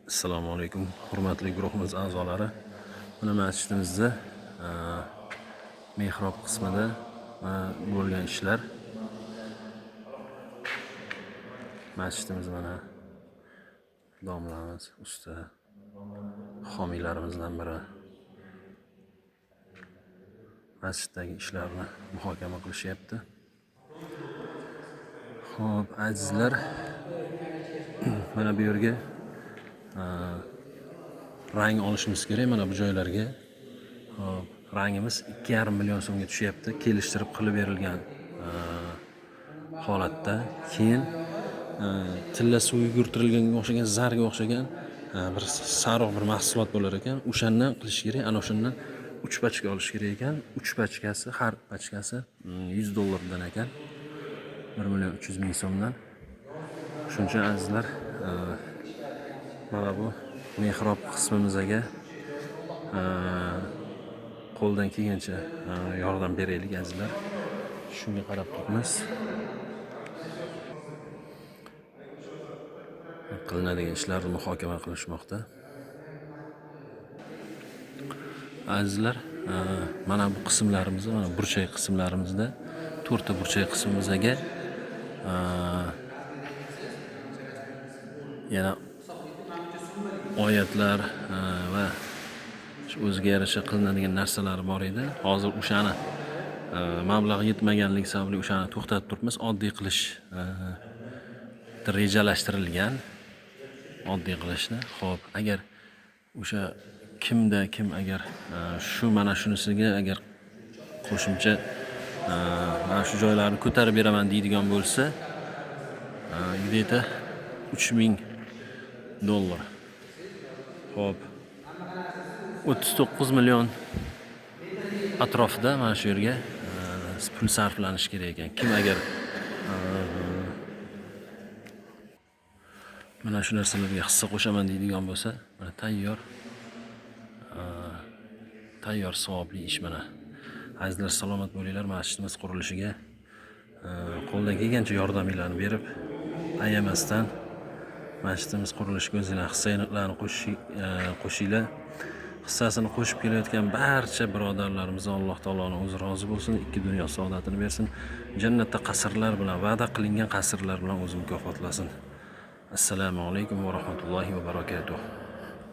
Assalomu alaykum, hurmatli guruhimiz a'zolari. Mana masjidimizda mehrob qismida bo'lgan ishlar. Masjidimiz mana domlamiz, usta, homiylarimizdan biri masjiddagi ishlarni muhokama qilishyapti. Xo'p, azizlar, mana bu yerga rang olishimiz kerak. Mana bu joylarga rangimiz 2,5 million so'mga tushyapti. Kelishtirib qilib berilgan holatda. Keyin tilla suv yugurtirilganga o'xshagan, zarga o'xshagan bir sariq bir mahsulot bo'lar ekan. O'shandan qilish kerak. Ana o'shandan 3 pachka olish kerak ekan. 3 pachkasi, har pachkasi $100 ekan. 1,3 million so'mdan. Shuning uchun azizlar, mana bu mehrob qismimizga qo'ldan kelgancha yordam beraylik azizlar. Shunga qarab turibmiz. Qilinadigan ishlarni muhokama qilishmoqda. Azizlar, mana bu qismlarimizda, mana burchak qismlarimizda 4 ta burchak qismimizga yana oyatlar va o'ziga yarasha qilinadigan narsalar bor edi. Hozir o'shani mablag' yetmaganligi sababli o'shani to'xtatib turibmiz. Oddiy qilish rejalashtirilgan, oddiy qilishni. Xo'p, agar o'sha kim agar shu mana shunisiga agar qo'shimcha mana shu joylarni ko'tarib beraman deydigan bo'lsa, где-то $3,000. Xo'p, 39 million atrofida mana shu yerga pul sarflanishi kerak ekan. Kim agar mana shu narsalarga hissa qo'shaman deydigan bo'lsa, mana tayyor savobli ish mana. Azizlar, salomat bo'linglar. Masjidimiz qurilishiga qo'ldan kelgancha yordaminglarni berib, ayamasdan masjidimiz qurilishiga o'zingizlar hissalarini qo'shinglar. Hissasini qo'shib kelayotgan barcha birodarlarimiz Alloh taoloning o'zi rozi bo'lsin, ikki dunyo saodatini bersin. Jannatda qasrlar bilan, va'da qilingan qasrlar bilan o'zi mukofotlasin. Assalomu alaykum va rahmatullohi va barakatuh.